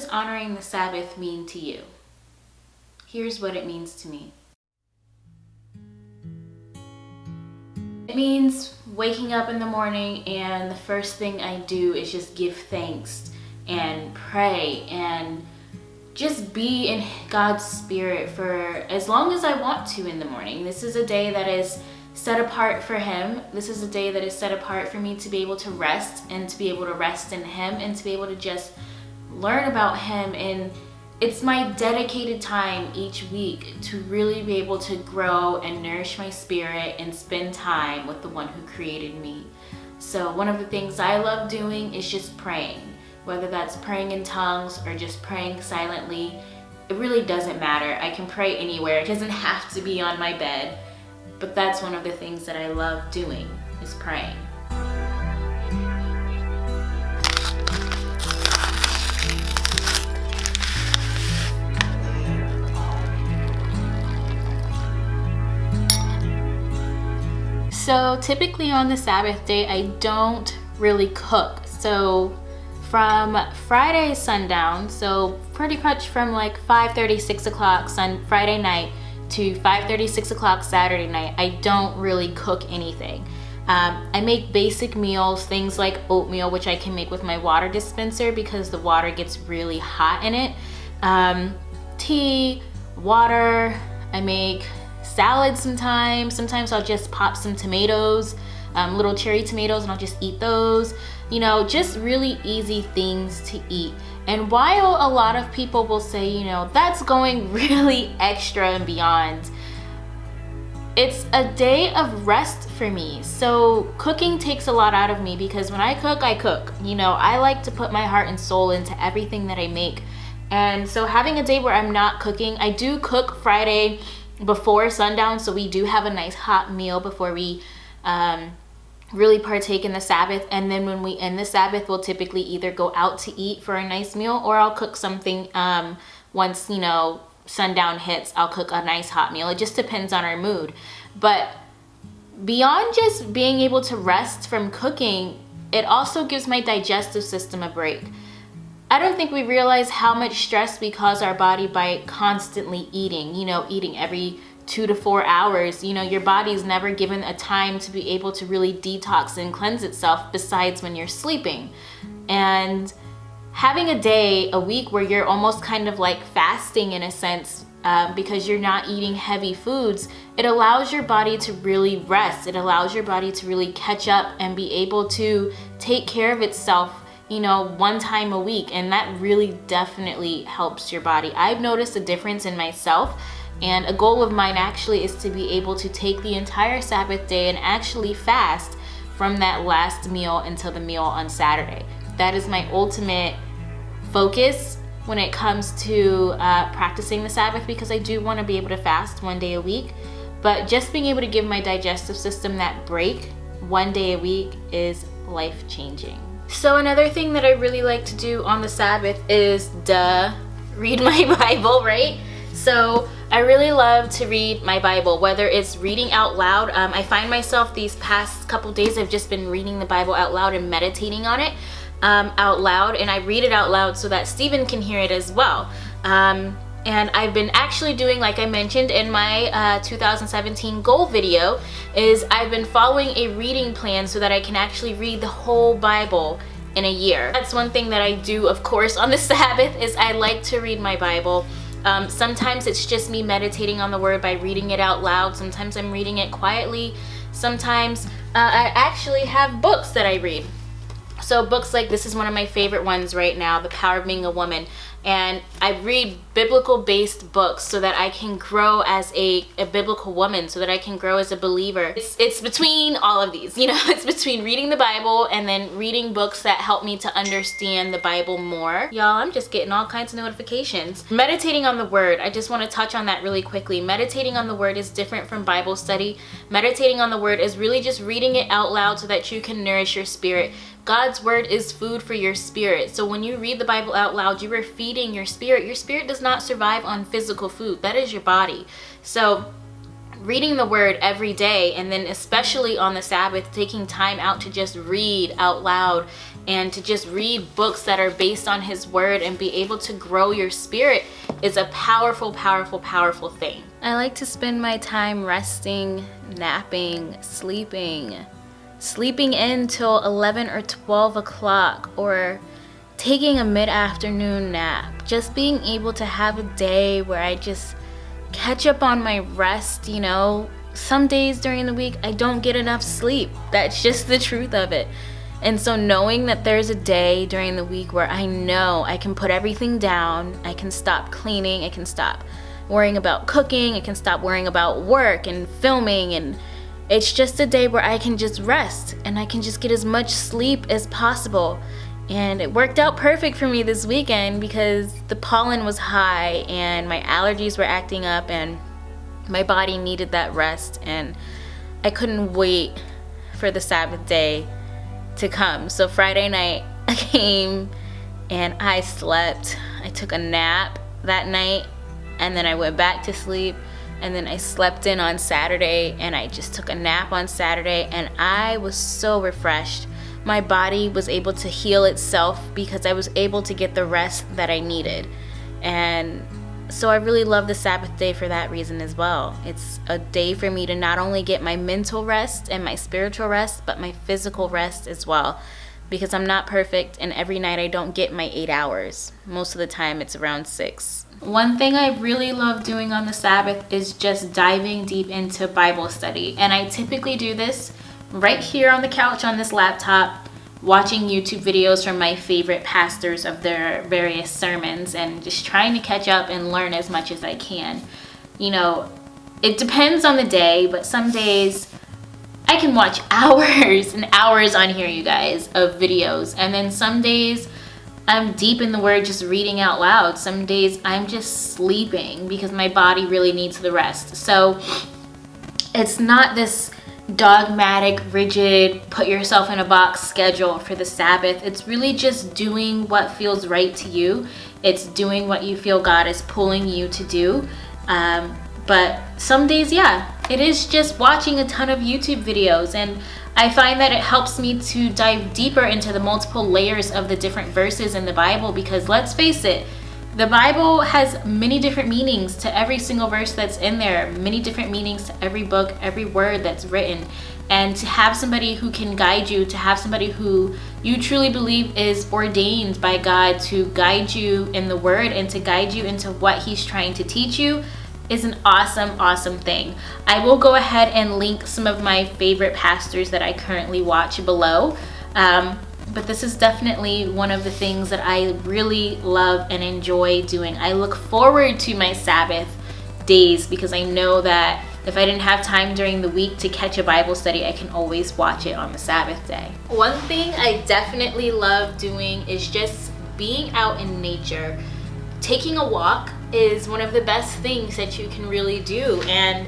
does honoring the Sabbath mean to you? Here's what it means to me. It means waking up in the morning and the first thing I do is just give thanks and pray and just be in God's spirit for as long as I want to in the morning. This is a day that is set apart for Him. This is a day that is set apart for me to be able to rest and to be able to rest in Him and to be able to just learn about Him. And it's my dedicated time each week to really be able to grow and nourish my spirit and spend time with the one who created me. So one of the things I love doing is just praying, whether that's praying in tongues or just praying silently. It really doesn't matter. I can pray anywhere. It doesn't have to be on my bed. But that's one of the things that I love doing, is praying. So typically on the Sabbath day, I don't really cook. So from Friday sundown, so pretty much from like 5:30, 6 o'clock Friday night to 5:30, 6 o'clock Saturday night, I don't really cook anything. I make basic meals, things like oatmeal, which I can make with my water dispenser because the water gets really hot in it. Tea, water, I make salad sometimes. Sometimes I'll just pop some tomatoes, little cherry tomatoes, and I'll just eat those. You know, just really easy things to eat. And while a lot of people will say, you know, that's going really extra and beyond, it's a day of rest for me. So cooking takes a lot out of me because when I cook, I cook. You know, I like to put my heart and soul into everything that I make. And so having a day where I'm not cooking, I do cook Friday before sundown, so we do have a nice hot meal before we really partake in the Sabbath. And then when we end the Sabbath, we'll typically either go out to eat for a nice meal, or I'll cook something once, you know, sundown hits. I'll cook a nice hot meal. It just depends on our mood. But beyond just being able to rest from cooking, it also gives my digestive system a break. I don't think we realize how much stress we cause our body by constantly eating, you know, eating every 2 to 4 hours. You know, your body's never given a time to be able to really detox and cleanse itself besides when you're sleeping. And having a day, a week where you're almost kind of like fasting in a sense, because you're not eating heavy foods, it allows your body to really rest. It allows your body to really catch up and be able to take care of itself, you know, one time a week. And that really definitely helps your body. I've noticed a difference in myself, and a goal of mine actually is to be able to take the entire Sabbath day and actually fast from that last meal until the meal on Saturday. That is my ultimate focus when it comes to practicing the Sabbath, because I do want to be able to fast one day a week. But just being able to give my digestive system that break one day a week is life-changing. So another thing that I really like to do on the Sabbath is read my Bible, right? So I really love to read my Bible, whether it's reading out loud. I find myself these past couple days, I've just been reading the Bible out loud and meditating on it out loud. And I read it out loud so that Stephen can hear it as well. And I've been actually doing, like I mentioned in my 2017 goal video, is I've been following a reading plan so that I can actually read the whole Bible in a year. That's one thing that I do, of course, on the Sabbath, is I like to read my Bible. Sometimes it's just me meditating on the word by reading it out loud. Sometimes I'm reading it quietly. Sometimes I actually have books that I read. So books like this is one of my favorite ones right now, The Power of Being a Woman. And I read biblical-based books so that I can grow as a biblical woman, so that I can grow as a believer. It's between all of these, you know, it's between reading the Bible and then reading books that help me to understand the Bible more. Y'all, I'm just getting all kinds of notifications. Meditating on the Word, I just want to touch on that really quickly. Meditating on the Word is different from Bible study. Meditating on the Word is really just reading it out loud so that you can nourish your spirit. God's word is food for your spirit. So when you read the Bible out loud, you are feeding your spirit. Your spirit does not survive on physical food. That is your body. So reading the word every day, and then especially on the Sabbath, taking time out to just read out loud and to just read books that are based on his word and be able to grow your spirit is a powerful, powerful, powerful thing. I like to spend my time resting, napping, sleeping in till 11 or 12 o'clock, or taking a mid-afternoon nap. Just being able to have a day where I just catch up on my rest, you know. Some days during the week I don't get enough sleep. That's just the truth of it. And so knowing that there's a day during the week where I know I can put everything down, I can stop cleaning, I can stop worrying about cooking, I can stop worrying about work and filming, and it's just a day where I can just rest and I can just get as much sleep as possible. And it worked out perfect for me this weekend because the pollen was high and my allergies were acting up and my body needed that rest, and I couldn't wait for the Sabbath day to come. So Friday night I came and I slept. I took a nap that night and then I went back to sleep, and then I slept in on Saturday and I just took a nap on Saturday, and I was so refreshed. My body was able to heal itself because I was able to get the rest that I needed. And so I really love the Sabbath day for that reason as well. It's a day for me to not only get my mental rest and my spiritual rest, but my physical rest as well. Because I'm not perfect, and every night I don't get my 8 hours. Most of the time it's around 6. One thing I really love doing on the Sabbath is just diving deep into Bible study. And I typically do this right here on the couch on this laptop, watching YouTube videos from my favorite pastors of their various sermons and just trying to catch up and learn as much as I can. You know, it depends on the day, but some days I can watch hours and hours on here, you guys, of videos. And then some days I'm deep in the word just reading out loud. Some days I'm just sleeping because my body really needs the rest. So it's not this dogmatic, rigid, put yourself in a box schedule for the Sabbath. It's really just doing what feels right to you. It's doing what you feel God is pulling you to do. But some days, yeah, it is just watching a ton of YouTube videos, and I find that it helps me to dive deeper into the multiple layers of the different verses in the Bible, because let's face it, the Bible has many different meanings to every single verse that's in there, many different meanings to every book, every word that's written. And to have somebody who can guide you, to have somebody who you truly believe is ordained by God to guide you in the word and to guide you into what he's trying to teach you, is an awesome, awesome thing. I will go ahead and link some of my favorite pastors that I currently watch below. But this is definitely one of the things that I really love and enjoy doing. I look forward to my Sabbath days because I know that if I didn't have time during the week to catch a Bible study, I can always watch it on the Sabbath day. One thing I definitely love doing is just being out in nature. Taking a walk is one of the best things that you can really do, and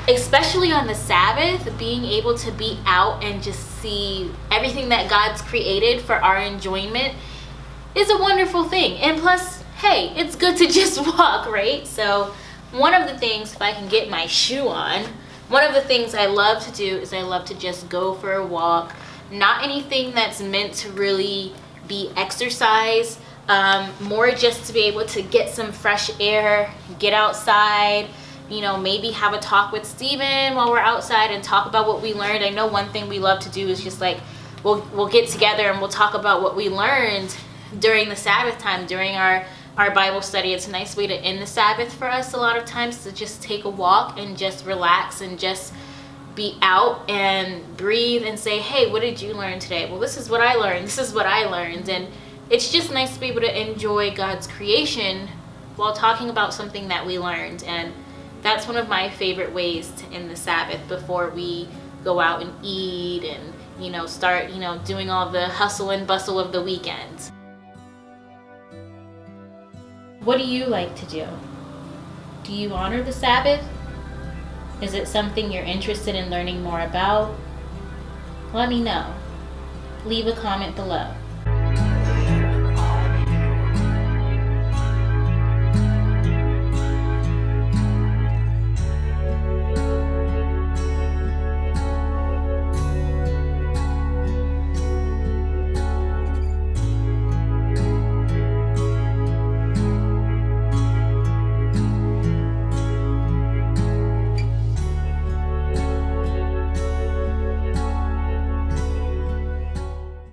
especially on the Sabbath, being able to be out and just see everything that God's created for our enjoyment is a wonderful thing. And plus, hey, it's good to just walk, right? So one of the things, if I can get my shoe on, one of the things I love to do is I love to just go for a walk. Not anything that's meant to really be exercise, more just to be able to get some fresh air, get outside, you know, maybe have a talk with Steven while we're outside and talk about what we learned. I know one thing we love to do is just like, we'll get together and we'll talk about what we learned during the Sabbath time, during our Bible study. It's a nice way to end the Sabbath for us a lot of times, to just take a walk and just relax and just be out and breathe and say, hey, what did you learn today? Well, this is what I learned. This is what I learned. And it's just nice to be able to enjoy God's creation while talking about something that we learned. And that's one of my favorite ways to end the Sabbath before we go out and eat and, you know, start, you know, doing all the hustle and bustle of the weekend. What do you like to do? Do you honor the Sabbath? Is it something you're interested in learning more about? Let me know. Leave a comment below.